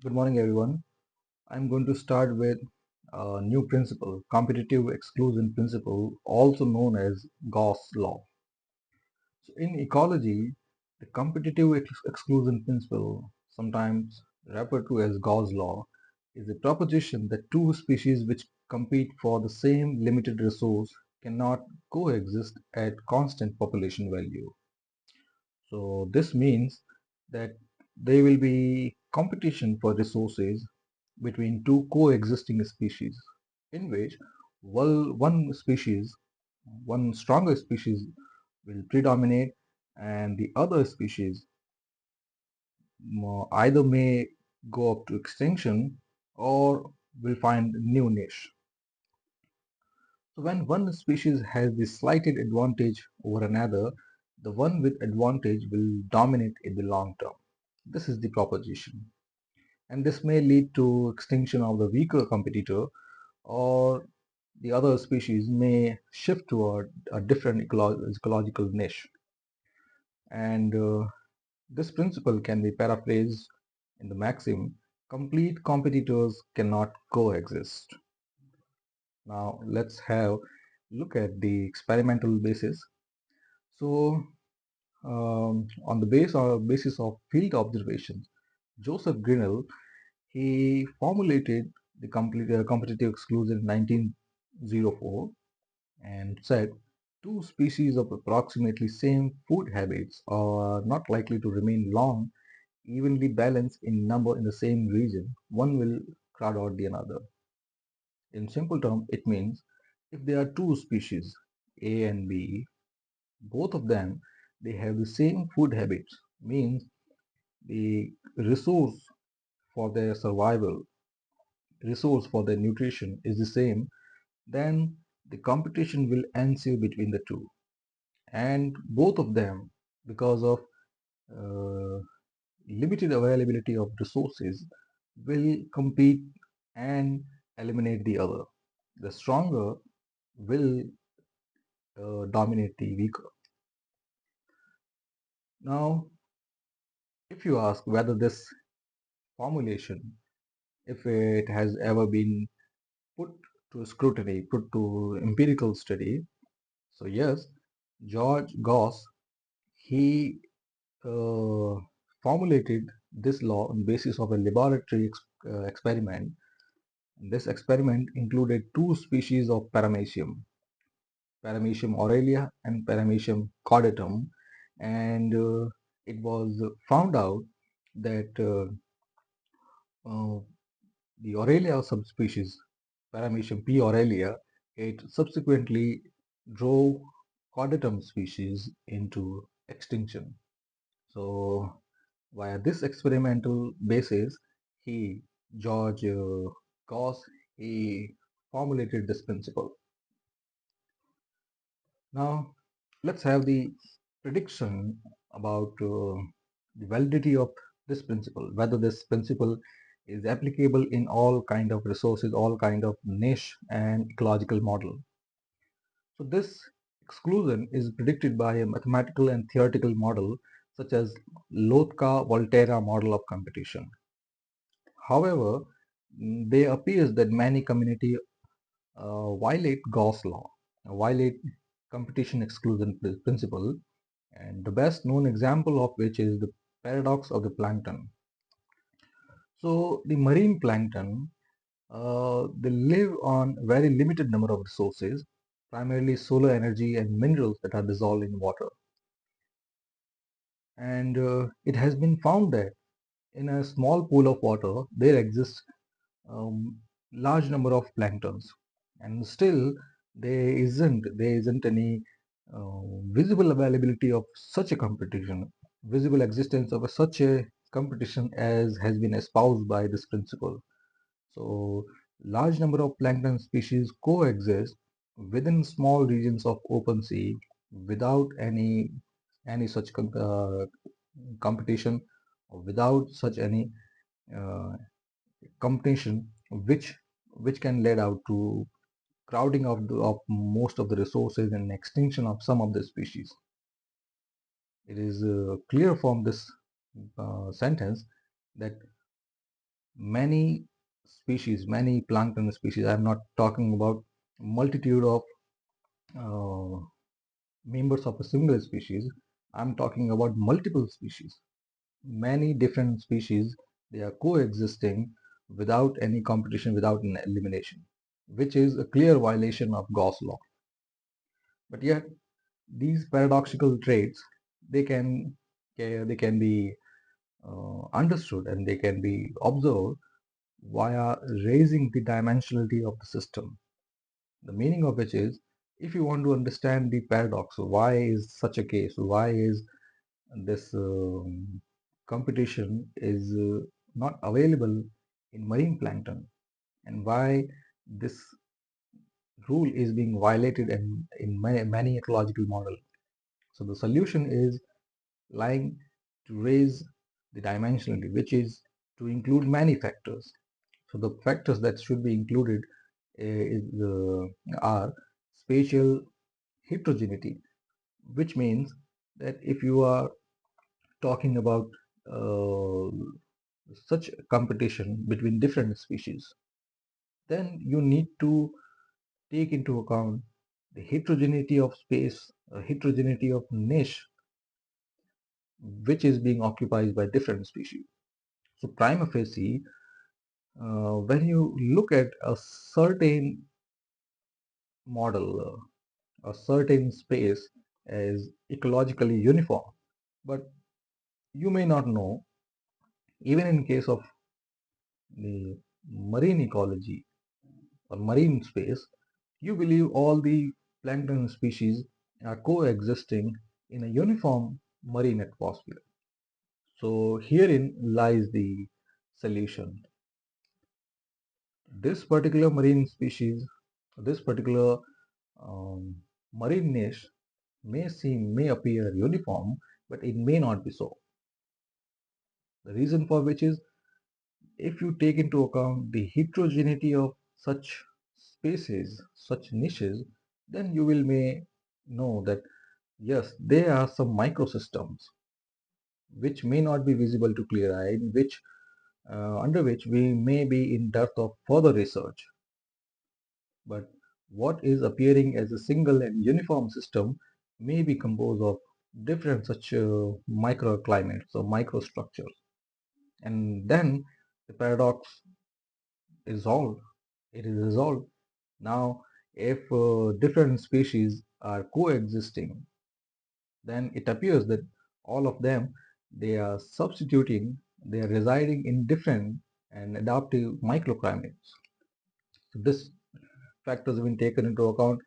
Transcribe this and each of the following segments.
Good morning, everyone. I'm going to start with a new principle, competitive exclusion principle, also known as Gauss law. So in ecology, the competitive exclusion principle, sometimes referred to as Gauss law, is a proposition that two species which compete for the same limited resource cannot coexist at constant population value. So this means that there will be competition for resources between two coexisting species in which one stronger species will predominate and the other species either may go up to extinction or will find new niche. So when one species has the slighted advantage over another, the one with advantage will dominate in the long term. This is the proposition. And this may lead to extinction of the weaker competitor, or the other species may shift toward a different ecological niche. And this principle can be paraphrased in the maxim, complete competitors cannot coexist. Now let's have look at the experimental basis. So on the basis of field observations, Joseph Grinnell, he formulated the competitive exclusion in 1904 and said two species of approximately same food habits are not likely to remain long evenly balanced in number in the same region. One will crowd out the another. In simple terms, it means if there are two species, A and B, both of them they have the same food habits, means the resource for their survival, resource for their nutrition is the same, then the competition will ensue between the two. And both of them, because of uh, limited availability of resources, will compete and eliminate the other. The stronger will dominate the weaker. Now, if you ask whether this formulation, if it has ever been put to scrutiny, put to empirical study, so yes, George Gauss, he uh, formulated this law on basis of a laboratory experiment. This experiment included two species of Paramecium aurelia and Paramecium caudatum, and it was found out that uh, the Aurelia subspecies, Paramecium P. aurelia, it subsequently drove caudatum species into extinction. So, via this experimental basis, he, George Gauss, he formulated this principle. Now, let's have the prediction about the validity of this principle, whether this principle is applicable in all kind of resources, all kind of niche and ecological model. So this exclusion is predicted by a mathematical and theoretical model such as Lotka-Volterra model of competition. However, there appears that many community violate Gauss law, violate competition exclusion principle, and the best known example of which is the paradox of the plankton. So the marine plankton, they live on very limited number of resources, primarily solar energy and minerals that are dissolved in water. And it has been found that in a small pool of water, there exists large number of planktons, and still there isn't any visible availability of such a competition, visible existence of such a competition as has been espoused by this principle. So large number of plankton species coexist within small regions of open sea without any such competition, or without such any uh, competition which can lead out to crowding of most of the resources and extinction of some of the species. It is clear from this sentence that many species, many plankton species. I'm not talking about multitude of uh, members of a single species. I'm talking about multiple species. Many different species, they are coexisting without any competition, without an elimination, which is a clear violation of Gauss law. But yet, these paradoxical traits, they can they can be understood and they can be observed via raising the dimensionality of the system. The meaning of which is, if you want to understand the paradox, why is such a case? Why is this competition is not available in marine plankton, and why this rule is being violated in many ecological models? So the solution is lying to raise the dimensionality, which is to include many factors. So the factors that should be included are spatial heterogeneity, which means that if you are talking about uh, such competition between different species, then you need to take into account the heterogeneity of space, heterogeneity of niche, which is being occupied by different species. So prima facie, when you look at a certain model, a certain space as ecologically uniform, but you may not know, even in case of the marine ecology or marine space, you believe all the plankton species are coexisting in a uniform marine atmosphere. So herein lies the solution. This particular marine species, this particular um, marine niche may appear uniform, but it may not be so. The reason for which is, if you take into account the heterogeneity of such spaces, such niches, then you will may know that yes, there are some microsystems which may not be visible to clear eye, which under which we may be in depth of further research. But what is appearing as a single and uniform system may be composed of different such microclimates or microstructures. And then the paradox is solved. It is resolved. Now, if different species are coexisting, then it appears that all of them, they are substituting, they are residing in different and adaptive microclimates. So this factors have been taken into account,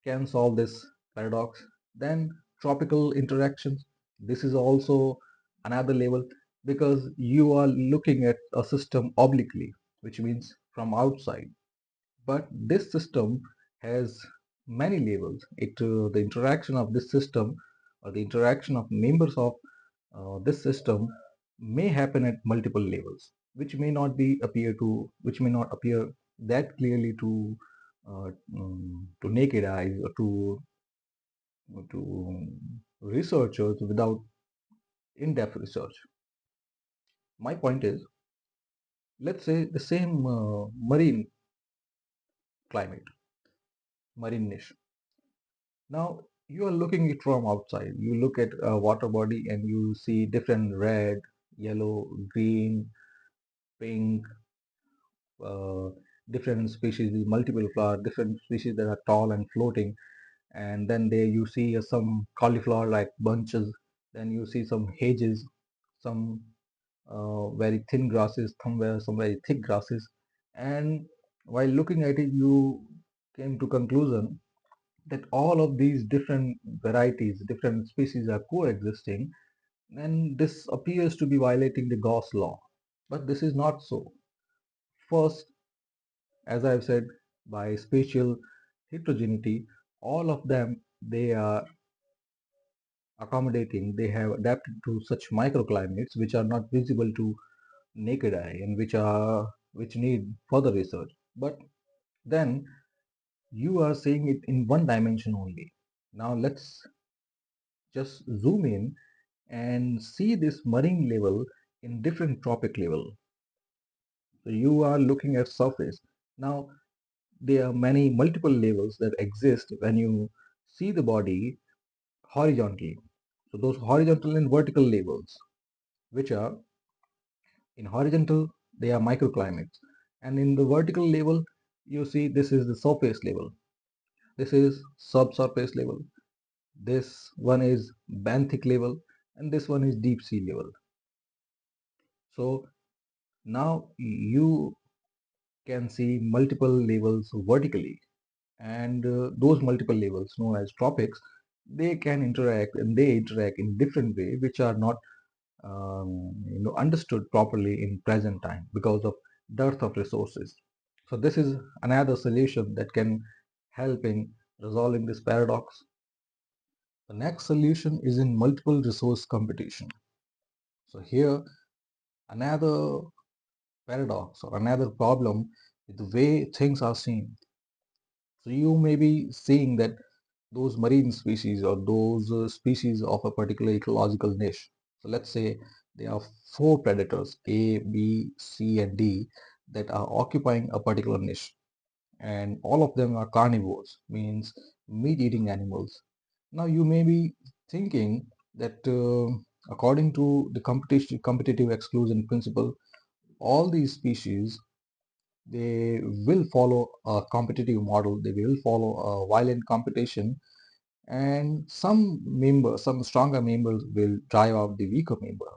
can solve this paradox. Then tropical interactions. This is also another level, because you are looking at a system obliquely, which means from outside. But this system has many levels. The interaction of this system, or the interaction of members of this system, may happen at multiple levels, which may not appear that clearly to naked eyes, or to researchers without in-depth research. My point is, let's say the same climate, marine niche. Now you are looking it from outside. You look at a water body and you see different red, yellow, green, pink, uh, different species with multiple flowers, different species that are tall and floating. And then there you see some cauliflower like bunches. Then you see some hedges, some very thin grasses, somewhere some very thick grasses. And while looking at it, you came to conclusion that all of these different varieties, different species are coexisting, and this appears to be violating the Gauss law. But this is not so. First, as I've said, by spatial heterogeneity, all of them, they are accommodating, they have adapted to such microclimates which are not visible to naked eye, and which need further research. But then you are seeing it in one dimension only. Now let's just zoom in and see this marine level in different tropic level. So you are looking at surface. Now there are many multiple levels that exist when you see the body horizontally. So those horizontal and vertical levels, which are in horizontal, they are microclimates. And in the vertical level, you see this is the surface level. This is subsurface level. This one is benthic level, and this one is deep sea level. So now you can see multiple levels vertically, and those multiple levels known as tropics, they can interact, and they interact in different way, which are not understood properly in present time because of dearth of resources. So this is another solution that can help in resolving this paradox. The next solution is in multiple resource competition. So here another paradox or another problem with the way things are seen. So you may be seeing that those marine species or those species of a particular ecological niche. So let's say there are four predators A, B, C, and D that are occupying a particular niche, and all of them are carnivores, means meat-eating animals. Now you may be thinking that according to the competitive exclusion principle, all these species, they will follow a competitive model, they will follow a violent competition, and some stronger members will drive out the weaker member.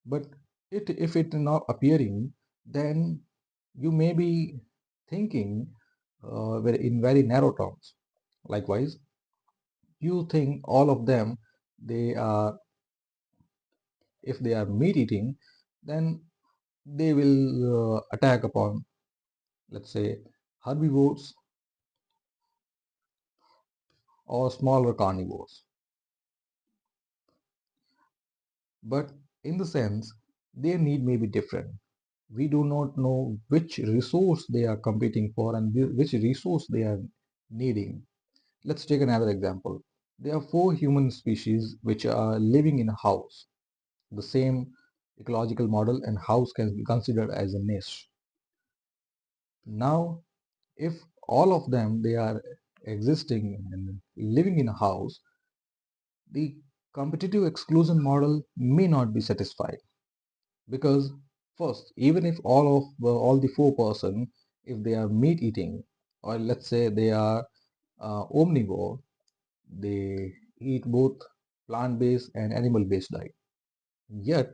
But if it not appearing, then you may be thinking in very narrow terms. Likewise, you think all of them, they are, if they are meat eating, then they will attack upon, let's say, herbivores or smaller carnivores. But in the sense, their need may be different. We do not know which resource they are competing for and which resource they are needing. Let's take another example. There are four human species which are living in a house. The same ecological model, and house can be considered as a niche. Now, if all of them, they are existing and living in a house, the competitive exclusion model may not be satisfied. Because first, even if all the four-person, if they are meat eating, or let's say they are omnivore, they eat both plant-based and animal-based diet, yet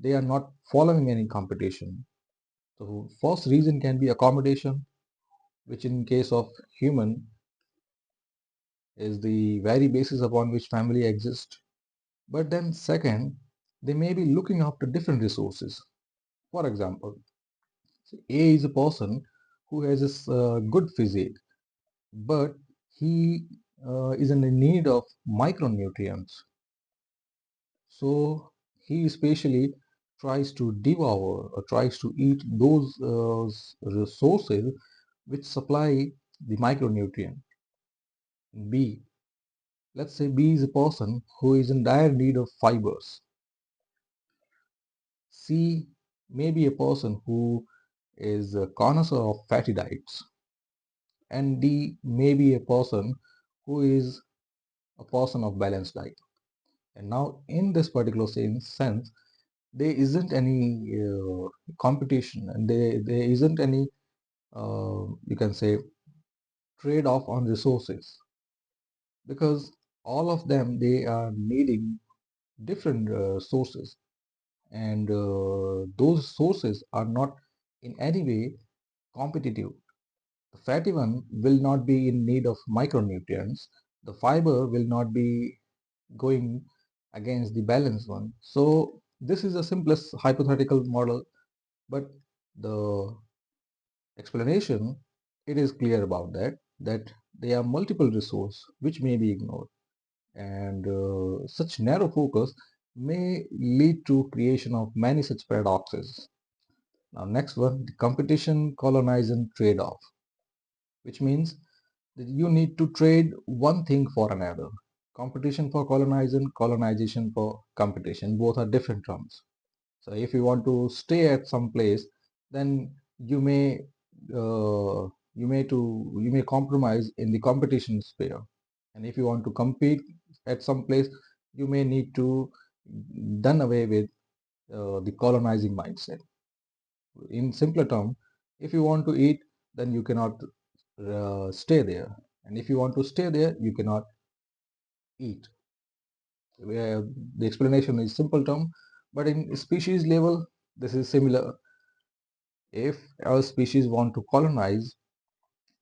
they are not following any competition. So first reason can be accommodation, which in case of human is the very basis upon which family exists. But then second, they may be looking after different resources. For example, so A is a person who has this good physique, but he is in the need of micronutrients. So he especially tries to devour or tries to eat those resources which supply the micronutrient. B, let's say B is a person who is in dire need of fibers. C may be a person who is a connoisseur of fatty diets, and D may be a person who is a person of balanced diet. And now, in this particular sense, there isn't any competition, and there isn't any, you can say, trade-off on resources, because all of them, they are needing different sources, and those sources are not in any way competitive. The fatty one will not be in need of micronutrients. The fiber will not be going against the balanced one. So this is the simplest hypothetical model, but the explanation, it is clear about that there are multiple resources which may be ignored, and such narrow focus may lead to creation of many such paradoxes. Now next one, the competition, colonization, trade-off, which means that you need to trade one thing for another. Competition for colonization, colonization for competition, both are different terms. So if you want to stay at some place, then uh, you may compromise in the competition sphere. And if you want to compete at some place, you may need to done away with the colonizing mindset. In simpler term, if you want to eat, then you cannot stay there, and if you want to stay there, you cannot eat. The explanation is simple term, but in species level, this is similar. If our species want to colonize,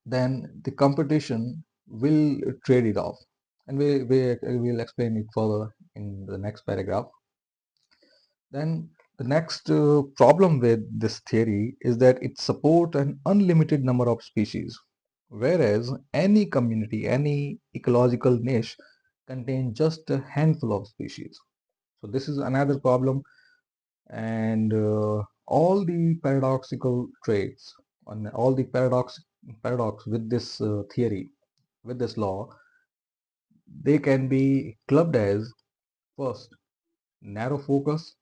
then the competition will trade it off, and we will explain it further in the next paragraph. Then the next problem with this theory is that it supports an unlimited number of species, whereas any community, any ecological niche contains just a handful of species. So this is another problem, and all the paradoxical traits and all the paradox with this theory, with this law, they can be clubbed as: first, narrow focus,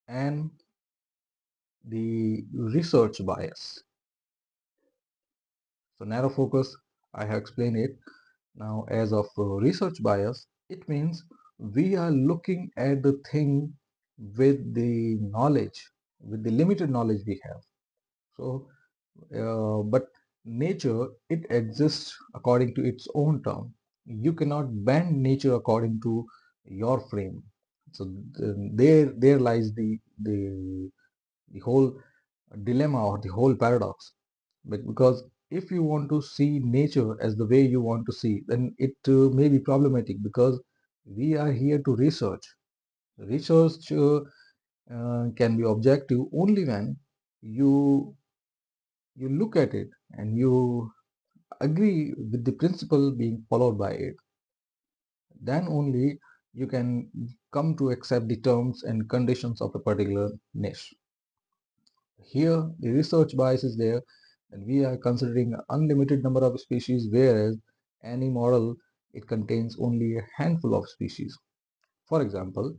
and the research bias. So narrow focus, I have explained it. Now, as of research bias, it means we are looking at the thing with the knowledge, with the limited knowledge we have. So, but nature, it exists according to its own term. You cannot bend nature according to your frame. So there lies the whole dilemma or the whole paradox. But because if you want to see nature as the way you want to see, then it may be problematic, because we are here to research. Research can be objective only when you you look at it and you agree with the principle being followed by it. Then only you can come to accept the terms and conditions of a particular niche. Here, the research bias is there, and we are considering an unlimited number of species, whereas any model, it contains only a handful of species. For example,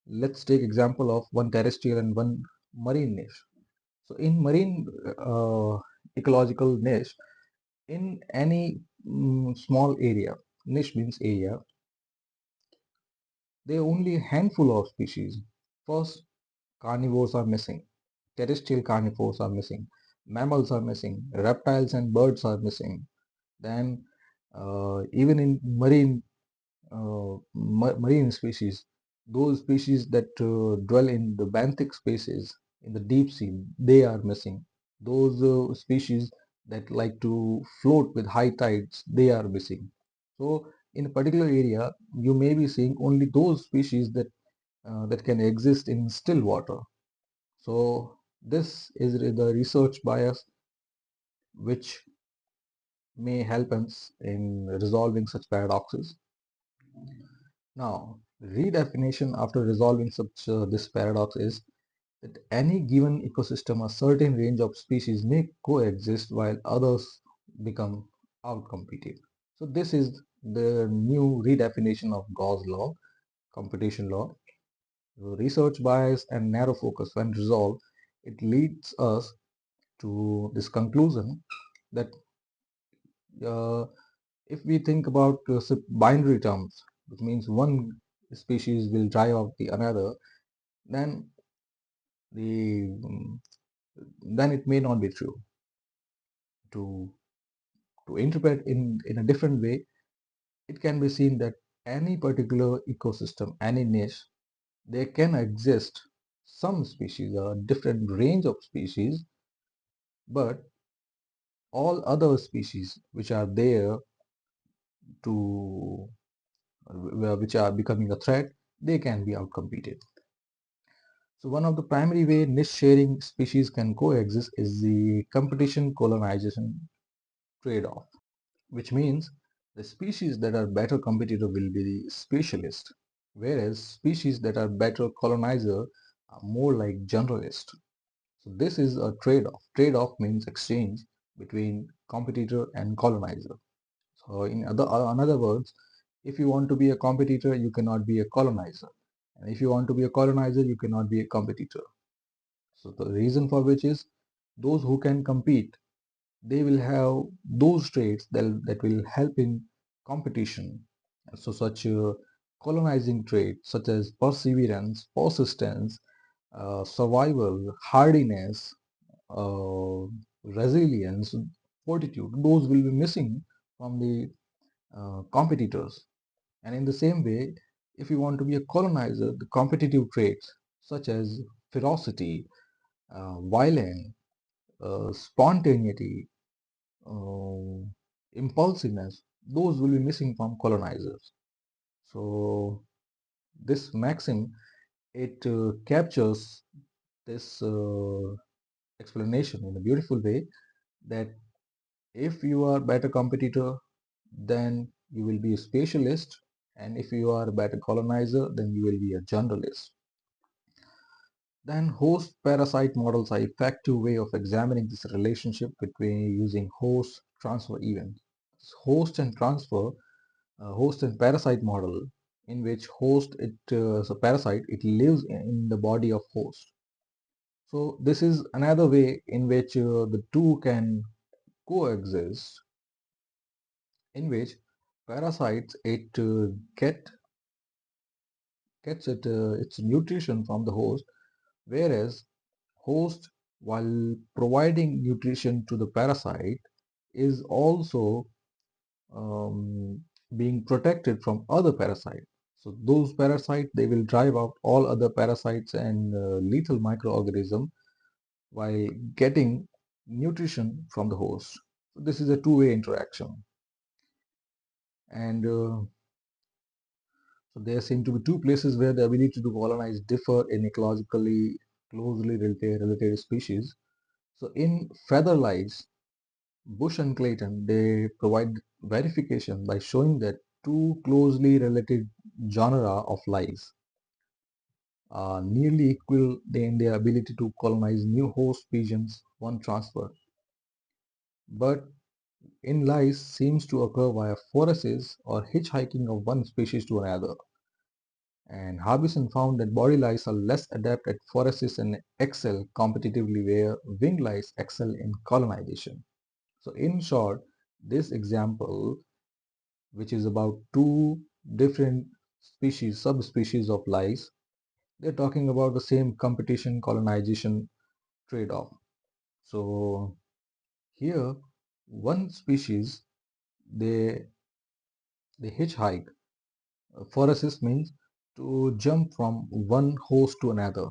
let's take example of one terrestrial and one marine niche. So in marine ecological niche, in any small area, niche means area, there are only a handful of species. First, carnivores are missing. Terrestrial carnivores are missing. Mammals are missing. Reptiles and birds are missing. Then, even in marine species, those species that dwell in the benthic spaces in the deep sea, they are missing. Those species that like to float with high tides, they are missing. So, in a particular area, you may be seeing only those species that can exist in still water. So this is the research bias which may help us in resolving such paradoxes. Now, redefinition after resolving such this paradox is that any given ecosystem, a certain range of species may coexist while others become outcompeted. So this is the new redefinition of Gauss law, competition law. Research bias and narrow focus, when resolved, it leads us to this conclusion that uh, if we think about binary terms, which means one species will drive out the another, then the then it may not be true. To interpret in a different way, it can be seen that any particular ecosystem, any niche, there can exist some species, a different range of species, but all other species which are there to which are becoming a threat, they can be outcompeted. So one of the primary way niche sharing species can coexist is the competition colonization trade-off, which means the species that are better competitor will be the specialist, whereas species that are better colonizer are more like generalist. So this is a trade-off. Trade-off means exchange between competitor and colonizer. So in other words, if you want to be a competitor, you cannot be a colonizer. And if you want to be a colonizer, you cannot be a competitor. So the reason for which is those who can compete, they will have those traits that will help in competition. So such colonizing traits such as perseverance, persistence, survival, hardiness, uh, resilience, fortitude, those will be missing from the competitors. And in the same way, if you want to be a colonizer, the competitive traits such as ferocity, violence, spontaneity, uh, impulsiveness, those will be missing from colonizers. So this maxim, it captures this explanation in a beautiful way that if you are better competitor, then you will be a specialist, and if you are a better colonizer, then you will be a generalist. Then host parasite models are effective way of examining this relationship between using host transfer events. Host and transfer, host and parasite model, in which host so parasite, it lives in the body of host. So this is another way in which the two can coexist, in which parasites, it gets its nutrition from the host, whereas host, while providing nutrition to the parasite, is also being protected from other parasites. So those parasites, they will drive out all other parasites and lethal microorganisms while getting nutrition from the host. So this is a two-way interaction. And so there seem to be two places where the ability to colonize differ in ecologically closely related species. So in feather lice, Bush and Clayton, they provide verification by showing that two closely related genera of lice are nearly equal in their ability to colonize new host species one transfer. But in lice seems to occur via phoresis or hitchhiking of one species to another. And Harbison found that body lice are less adept at phoresis and excel competitively where wing lice excel in colonization. So in short, this example, which is about two different species, subspecies of lice, they're talking about the same competition colonization trade-off. So here, one species, they they hitchhike. Phoresis means to jump from one host to another,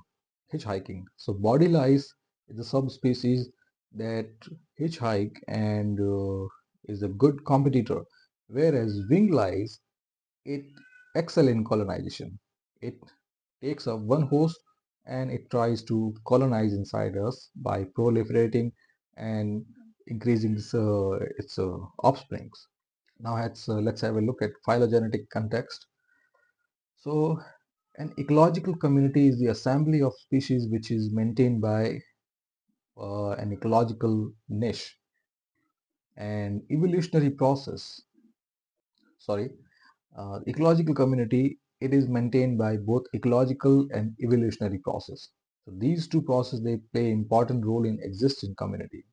hitchhiking. So body lice is a subspecies that hitchhike and is a good competitor, whereas wing lice, it excel in colonization. It takes up one host and it tries to colonize inside us by proliferating and increasing its offsprings. Now let's have a look at phylogenetic context. So an ecological community is the assembly of species which is maintained by an ecological niche. And evolutionary process, sorry, ecological community, it is maintained by both ecological and evolutionary process. So these two processes, they play important role in existing community.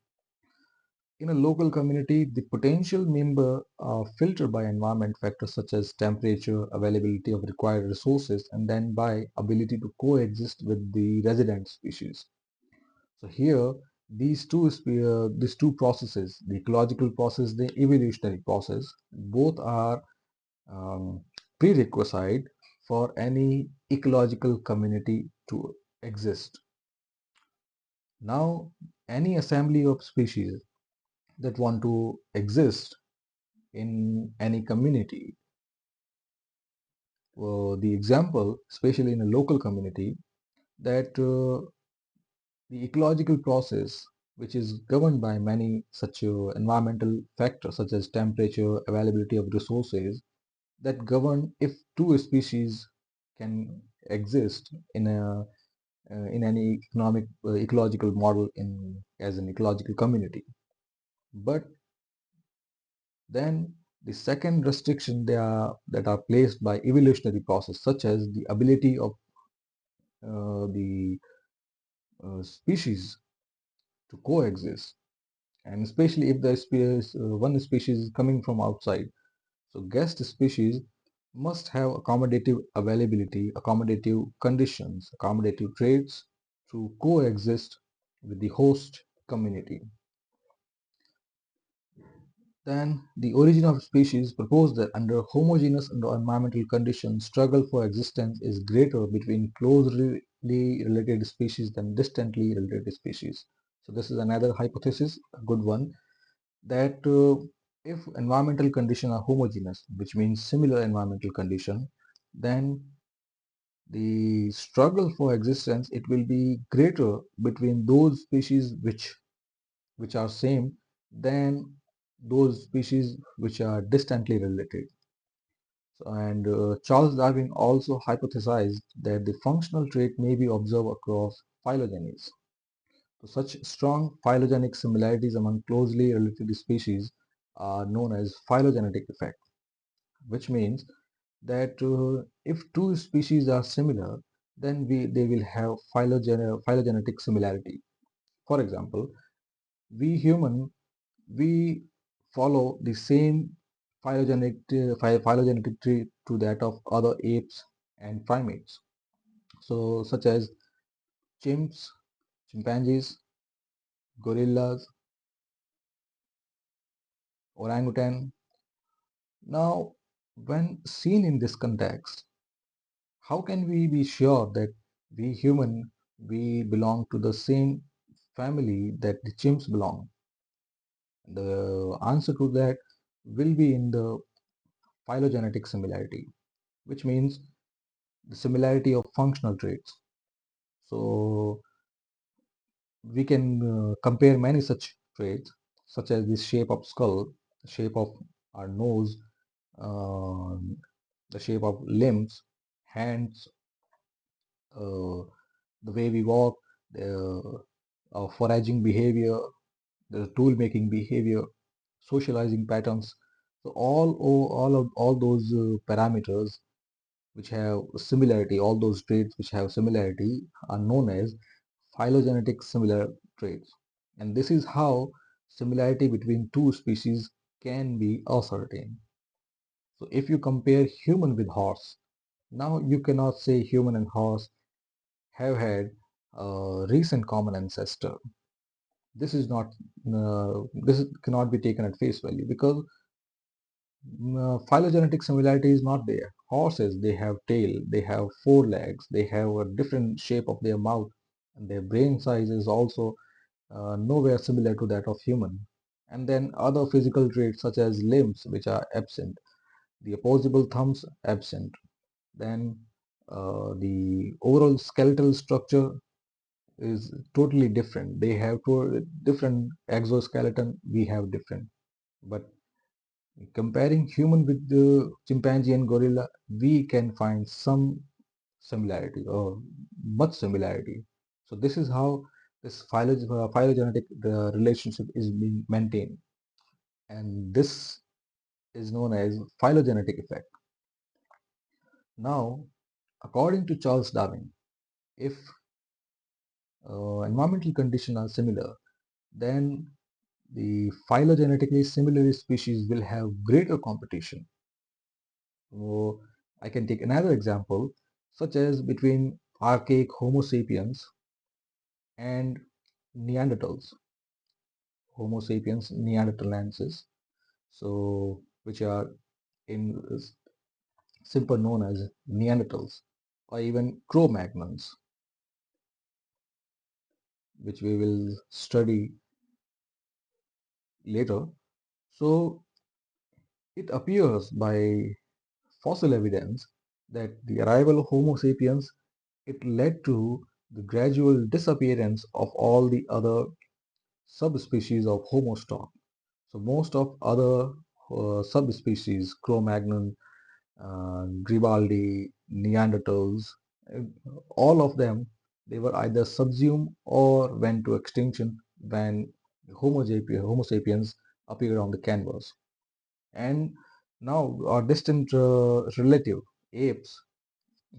In a local community, the potential member are filtered by environment factors such as temperature, availability of required resources, and then by ability to coexist with the resident species. So here, these two processes, the ecological process, the evolutionary process, both are um, prerequisite for any ecological community to exist. Now, any assembly of species that want to exist in any community, the example, especially in a local community, that the ecological process, which is governed by many such environmental factors such as temperature, availability of resources, that govern if two species can exist in any economic ecological model in as an ecological community. But then the second restriction that are placed by evolutionary process, such as the ability of the species to coexist, and especially if the one species is coming from outside. So guest species must have accommodative availability, accommodative conditions, accommodative traits to coexist with the host community. Then the origin of species proposed that under homogeneous environmental conditions, struggle for existence is greater between closely related species than distantly related species. So this is another hypothesis, a good one, that if environmental conditions are homogeneous, which means similar environmental condition, then the struggle for existence, it will be greater between those species which are same than those species which are distantly related. And Charles Darwin also hypothesized that the functional trait may be observed across phylogenies. So such strong phylogenetic similarities among closely related species are known as phylogenetic effect, which means that if two species are similar, then they will have phylogenetic similarity. For example, we human, we follow the same phylogenetic tree to that of other apes and primates. So such as chimps, chimpanzees, gorillas, orangutan. Now, when seen in this context, how can we be sure that we human, we belong to the same family that the chimps belong? The answer to that will be in the phylogenetic similarity, which means the similarity of functional traits. So we can compare many such traits, such as the shape of skull, the shape of our nose, uh, the shape of limbs, hands, uh, the way we walk, the foraging behavior, the tool making behavior, socializing patterns. So all those parameters which have similarity, all those traits which have similarity are known as phylogenetic similar traits. And this is how similarity between two species can be ascertained. So if you compare human with horse, now you cannot say human and horse have had a recent common ancestor. This is not cannot be taken at face value because phylogenetic similarity is not there. Horses, they have tail, they have four legs, they have a different shape of their mouth, and their brain size is also nowhere similar to that of human. And then other physical traits such as limbs which are absent, the opposable thumbs absent. Then the overall skeletal structure is totally different. They have different exoskeleton, we have different. But comparing human with the chimpanzee and gorilla, we can find some similarity or much similarity. So this is how this phylogenetic relationship is being maintained, and this is known as phylogenetic effect. Now, according to Charles Darwin, if environmental conditions are similar, then the phylogenetically similar species will have greater competition. So I can take another example, such as between archaic Homo sapiens and Neanderthals, Homo sapiens neanderthalensis, so which are in simple known as Neanderthals, or even Cro-Magnons, which we will study later. So it appears by fossil evidence that the arrival of Homo sapiens, it led to the gradual disappearance of all the other subspecies of Homo stock. So most of other subspecies, Cro-Magnon, Gribaldi, Neanderthals, uh, all of them, they were either subsumed or went to extinction when Homo sapiens appeared on the canvas. And now our distant relative, apes,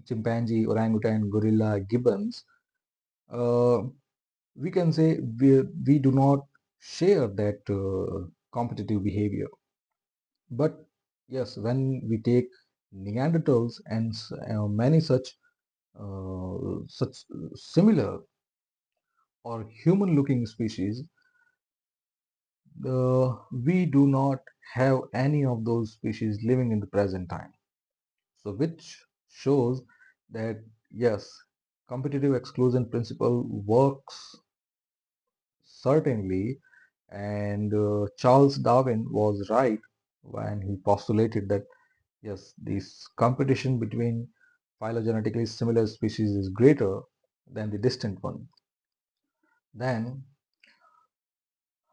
chimpanzee, orangutan, gorilla, gibbons, we can say we do not share that competitive behavior. But yes, when we take Neanderthals and many such similar or human-looking species, we do not have any of those species living in the present time. So, which shows that yes, competitive exclusion principle works certainly, and Charles Darwin was right when he postulated that yes, this competition between phylogenetically similar species is greater than the distant one. Then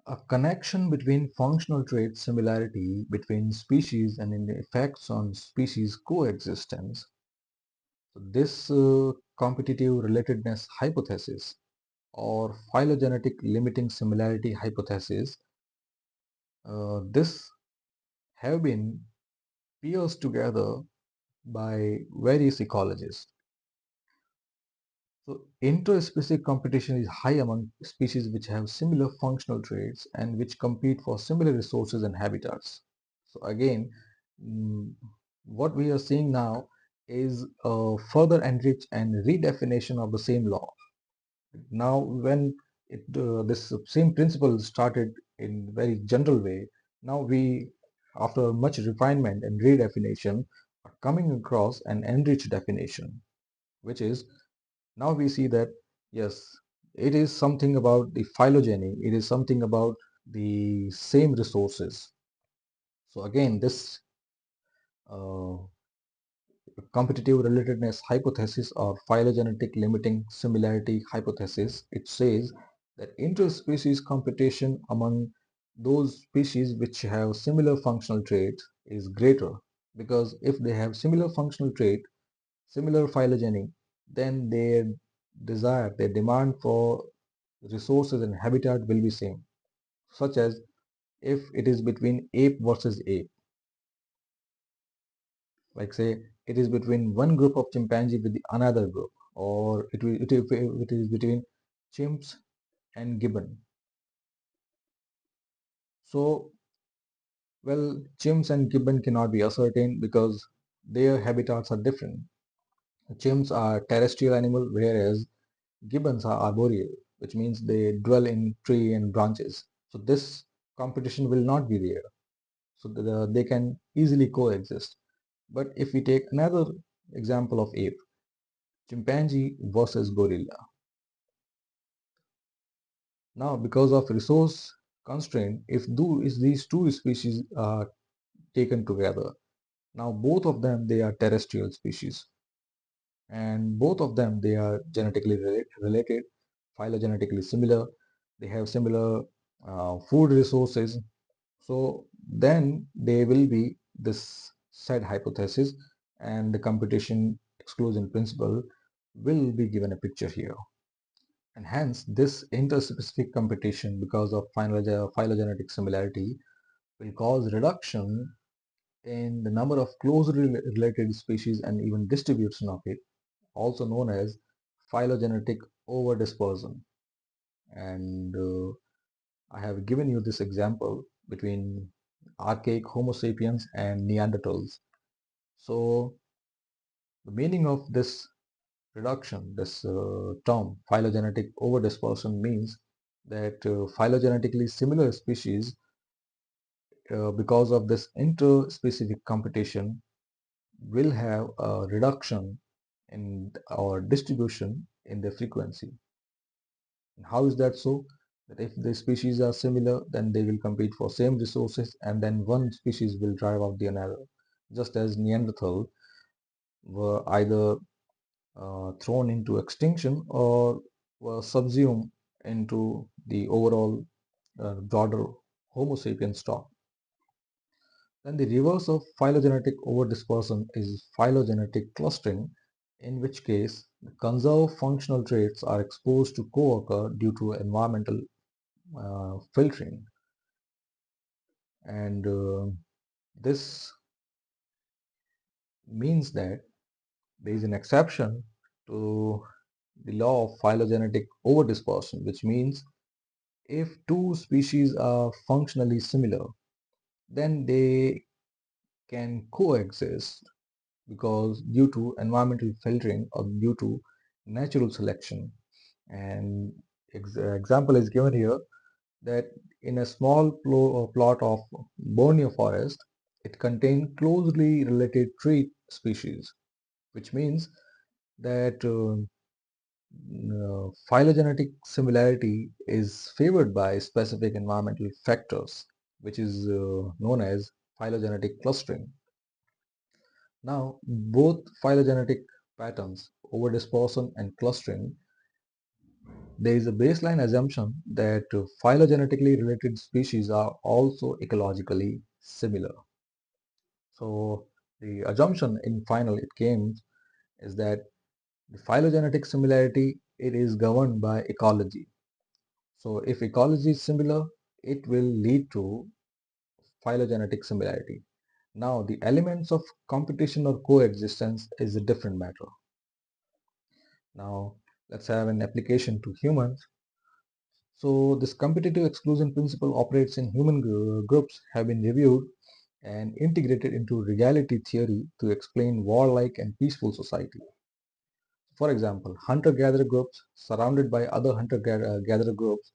a connection between functional trait similarity between species and in the effects on species coexistence. So this competitive relatedness hypothesis or phylogenetic limiting similarity hypothesis, this have been pierced together by various ecologists. So interspecies competition is high among species which have similar functional traits and which compete for similar resources and habitats. So again, mm, what we are seeing now is a further enrich and redefinition of the same law. Now, when this same principle started in very general way, now we, after much refinement and redefinition, are coming across an enriched definition, which is now we see that yes, it is something about the phylogeny, it is something about the same resources. So again, this uh, competitive relatedness hypothesis or phylogenetic limiting similarity hypothesis, it says that interspecies competition among those species which have similar functional traits is greater, because if they have similar functional trait, similar phylogeny, then their demand for resources and habitat will be same, such as if it is between ape versus ape, like say it is between one group of chimpanzee with the another group, or it is between chimps and gibbon. So well, chimps and gibbon cannot be ascertained because their habitats are different. Chimps are terrestrial animal, whereas gibbons are arboreal, which means they dwell in tree and branches. So this competition will not be there, so they can easily coexist. But if we take another example of ape, chimpanzee versus gorilla. Now, because of resource constraint, if these two species are taken together, now both of them they are terrestrial species, and both of them they are genetically related, phylogenetically similar. They have similar food resources. So then there will be this said hypothesis, and the competition exclusion principle will be given a picture here. And hence, this interspecific competition, because of phylogenetic similarity, will cause reduction in the number of closely related species and even distribution of it, also known as phylogenetic overdispersion. And I have given you this example between archaic Homo sapiens and Neanderthals. So the meaning of this reduction, this term phylogenetic overdispersion, means that phylogenetically similar species, because of this interspecific competition, will have a reduction in our distribution in their frequency. And how is that so? That if the species are similar, then they will compete for same resources, and then one species will drive out the another. Just as Neanderthal were either thrown into extinction or were subsumed into the overall broader Homo sapiens stock. Then the reverse of phylogenetic overdispersion is phylogenetic clustering, in which case the conserved functional traits are exposed to co-occur due to environmental filtering. And this means that there is an exception to the law of phylogenetic overdispersion, which means if two species are functionally similar, then they can coexist because due to environmental filtering or due to natural selection. And example is given here that in a small plot of Borneo forest, it contained closely related tree species, which means that phylogenetic similarity is favored by specific environmental factors, which is known as phylogenetic clustering. Now, both phylogenetic patterns, overdispersion and clustering, there is a baseline assumption that phylogenetically related species are also ecologically similar. So the assumption in final it came is that the phylogenetic similarity it is governed by ecology. So if ecology is similar, it will lead to phylogenetic similarity. Now the elements of competition or coexistence is a different matter. Now let's have an application to humans. So this competitive exclusion principle operates in human groups have been reviewed and integrated into regality theory to explain warlike and peaceful society. For example, hunter-gatherer groups surrounded by other hunter-gatherer groups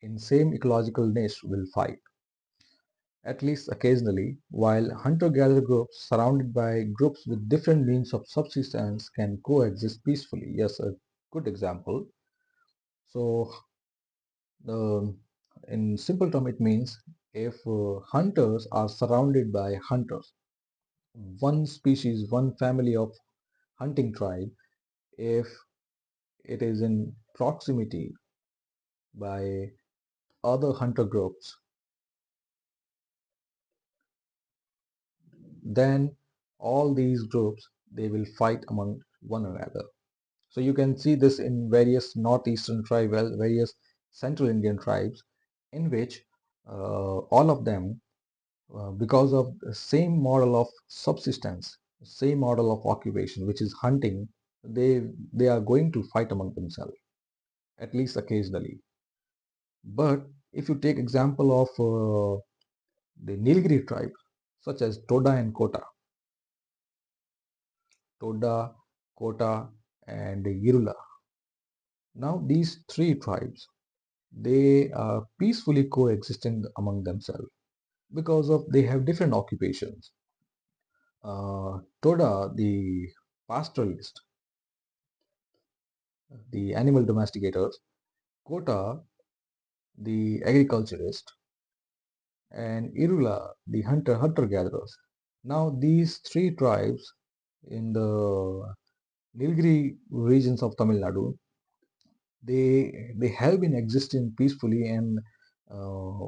in same ecological niche will fight, at least occasionally, while hunter-gatherer groups surrounded by groups with different means of subsistence can coexist peacefully. Yes, a good example. So, in simple term, it means if hunters are surrounded by hunters, one species, one family of hunting tribe, if it is in proximity by other hunter groups, then all these groups they will fight among one another. So you can see this in various northeastern tribes, various central Indian tribes, in which all of them, because of the same model of subsistence, same model of occupation, which is hunting, they are going to fight among themselves, at least occasionally. But if you take example of the Nilgiri tribe, such as Toda and Kota, Toda, Kota, and Girula. Now these three tribes, they are peacefully coexisting among themselves because of they have different occupations. Toda, the pastoralist, the animal domesticators, Kota, the agriculturist, and Irula, the hunter-gatherers. Now these three tribes in the Nilgiri regions of Tamil Nadu, they have been existing peacefully, and uh,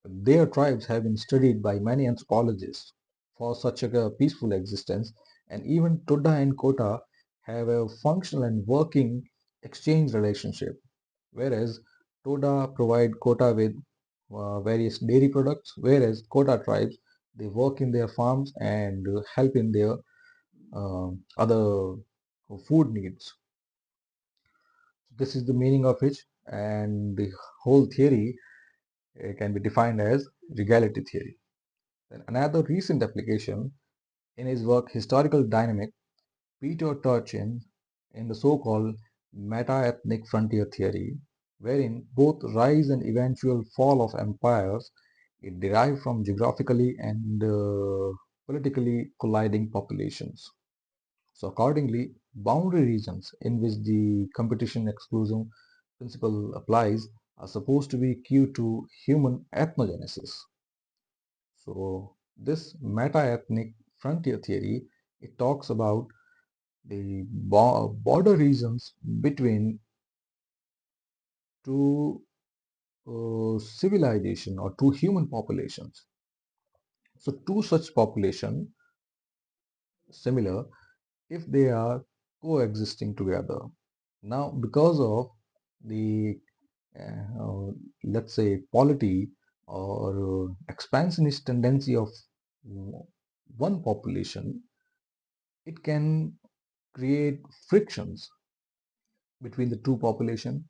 their tribes have been studied by many anthropologists for such a peaceful existence. And even Toda and Kota have a functional and working exchange relationship, whereas Toda provide Kota with various dairy products, whereas Kota tribes they work in their farms and help in their other food needs. This is the meaning of it, and the whole theory can be defined as regality theory. Then another recent application in his work Historical Dynamic, Peter Turchin in the so-called meta-ethnic frontier theory, wherein both rise and eventual fall of empires it derived from geographically and politically colliding populations. So accordingly, boundary regions in which the competition exclusion principle applies are supposed to be key to human ethnogenesis. So this meta-ethnic frontier theory, it talks about the border regions between two civilization or two human populations. So two such population similar if they are coexisting together. Now because of the let's say polity or expansionist tendency of one population, it can create frictions between the two population,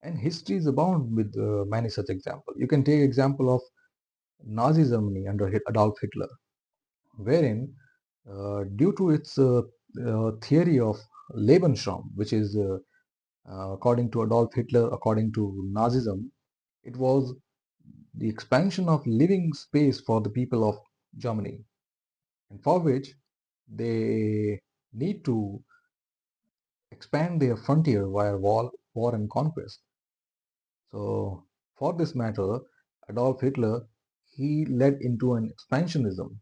and history is abound with many such examples. You can take example of Nazi Germany under Adolf Hitler, wherein due to its theory of Lebensraum, which is according to Adolf Hitler, according to Nazism, it was the expansion of living space for the people of Germany, and for which they need to expand their frontier via war and conquest. So, for this matter, Adolf Hitler he led into an expansionism,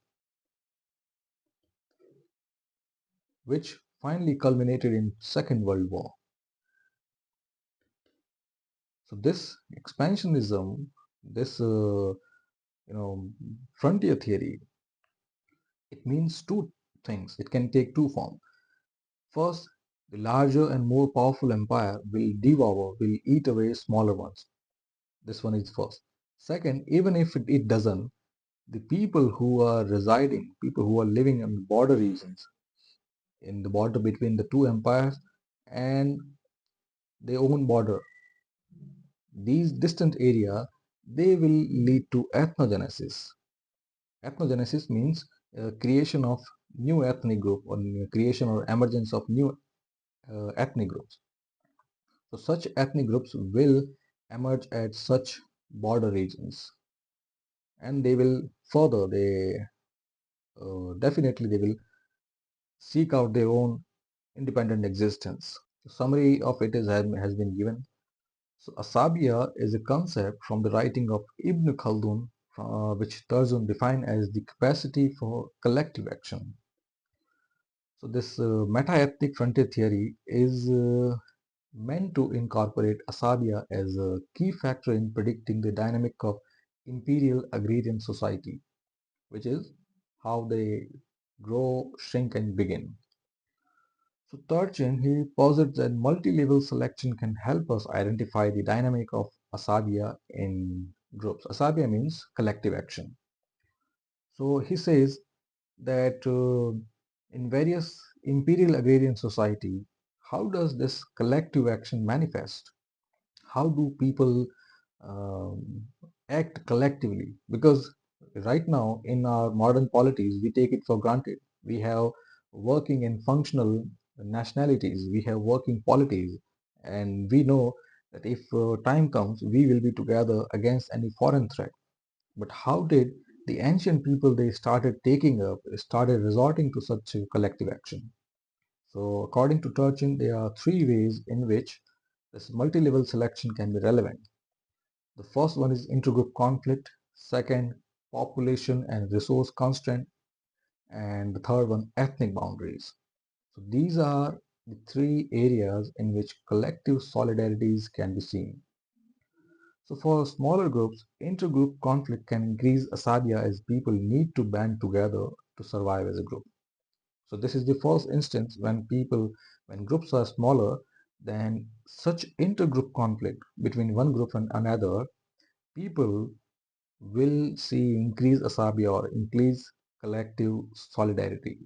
which finally culminated in Second World War. So, this expansionism, this frontier theory, it means two things. It can take two forms. First, the larger and more powerful empire will eat away smaller ones. This one is first. Second, even if it doesn't, the people who are residing, people who are living in the border regions, in the border between the two empires and their own border, these distant area, they will lead to ethnogenesis. Ethnogenesis means creation of new ethnic group or creation or emergence of new ethnic groups. So such ethnic groups will emerge at such border regions, and they will further, they definitely they will seek out their own independent existence. The summary of it has been given. So Asabiya is a concept from the writing of Ibn Khaldun, which Tarzan defined as the capacity for collective action. So this meta-ethnic frontier theory is meant to incorporate Asabiya as a key factor in predicting the dynamic of imperial agrarian society, which is how they grow, shrink, and begin. So Turchin, he posits that multi-level selection can help us identify the dynamic of asabiya in groups. Asabiya means collective action. So he says that in various imperial agrarian society, how does this collective action manifest? How do people um, act collectively? Because right now in our modern polities, we take it for granted. We have working and functional nationalities, we have working polities, and we know that if time comes, we will be together against any foreign threat. But how did the ancient people they started resorting to such a collective action? So according to Turchin, there are three ways in which this multi-level selection can be relevant. The first one is intergroup conflict, second, population and resource constraint, and the third one, ethnic boundaries. So these are the three areas in which collective solidarities can be seen. So for smaller groups, intergroup conflict can increase asabiya as people need to band together to survive as a group. So this is the first instance when groups are smaller, then such intergroup conflict between one group and another, people will see increased asabi or increased collective solidarity.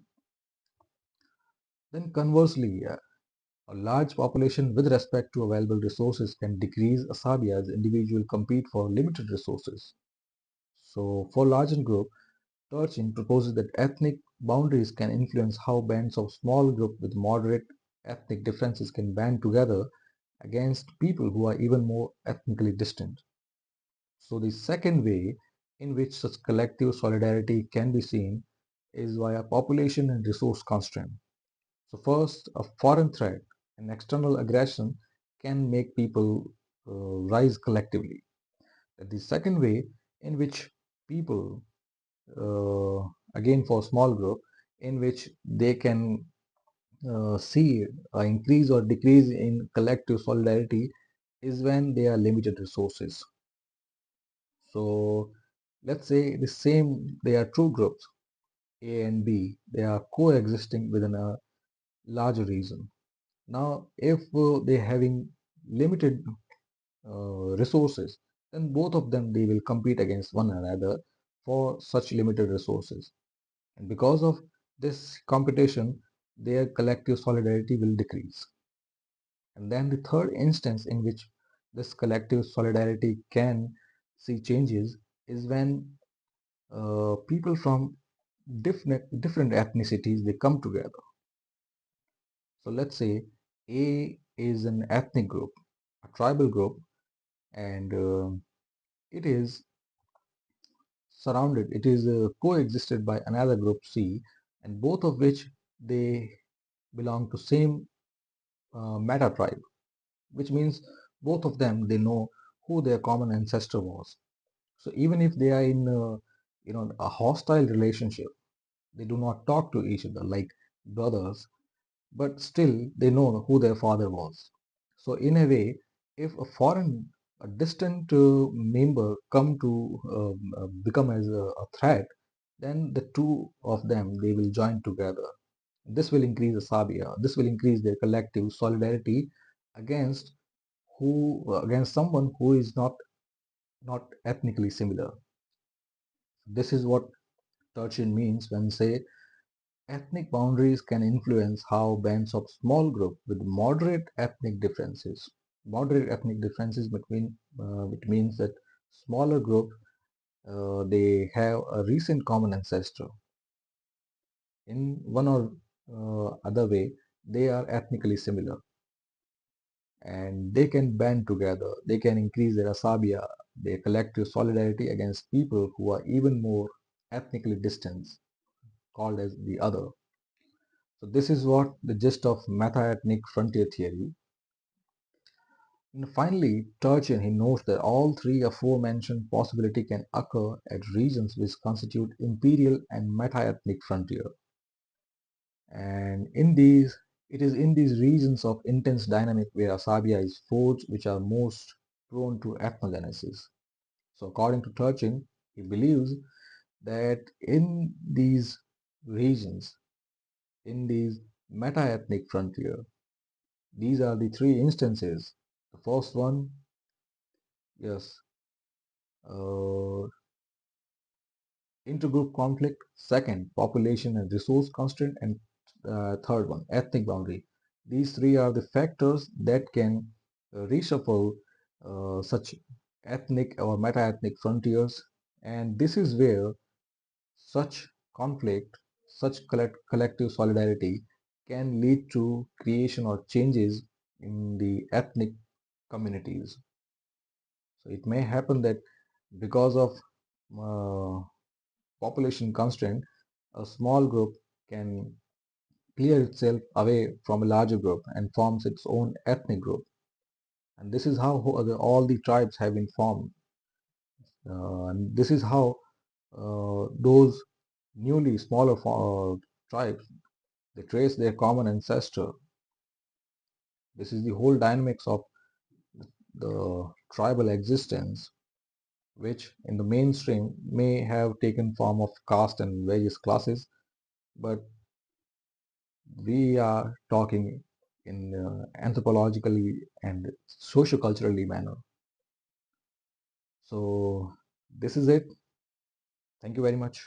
Then conversely, a large population with respect to available resources can decrease asabi as individuals compete for limited resources. So for larger group, Turchin proposes that ethnic boundaries can influence how bands of small group with moderate ethnic differences can band together against people who are even more ethnically distant. So the second way in which such collective solidarity can be seen is via population and resource constraint. So first, a foreign threat, an external aggression can make people rise collectively. The second way in which people, again for small group, in which they can see an increase or decrease in collective solidarity is when they are limited resources. So let's say they are two groups, A and B, they are coexisting within a larger region. Now, if they're having limited resources, then both of them they will compete against one another for such limited resources. And because of this competition, their collective solidarity will decrease. And then the third instance in which this collective solidarity can see changes is when people from different ethnicities they come together. So let's say A is an ethnic group, a tribal group, and it is surrounded, it is coexisted by another group C, and both of which they belong to same meta tribe, which means both of them they know who their common ancestor was. So even if they are in a hostile relationship, they do not talk to each other like brothers, but still they know who their father was. So in a way, if a distant member come to become as a threat, then the two of them they will join together. This will increase the sabia. This will increase their collective solidarity against against someone who is not ethnically similar. This is what Turchin means when say ethnic boundaries can influence how bands of small group with moderate ethnic differences between which means that smaller group they have a recent common ancestor in one or other way they are ethnically similar and they can band together, they can increase their asabia, their collective solidarity against people who are even more ethnically distant, called as the other. So this is what the gist of meta-ethnic frontier theory. And finally, Turchin he notes that all three aforementioned possibility can occur at regions which constitute imperial and meta-ethnic frontier. And it is in these regions of intense dynamic where Asabia is forged which are most prone to ethnogenesis. So according to Turchin, he believes that in these regions, in these meta-ethnic frontier, these are the three instances. The first one, yes, uh, intergroup conflict. Second, population and resource constraint. And third one, ethnic boundary. These three are the factors that can reshuffle such ethnic or meta-ethnic frontiers. And this is where such conflict, such collective solidarity can lead to creation or changes in the ethnic communities. So it may happen that because of uh, population constraint, a small group can clear itself away from a larger group and forms its own ethnic group. And this is how all the tribes have been formed. And this is how those newly smaller tribes they trace their common ancestor. This is the whole dynamics of the tribal existence, which in the mainstream may have taken form of caste and various classes, but we are talking in anthropologically and socio-culturally manner. So this is it. Thank you very much.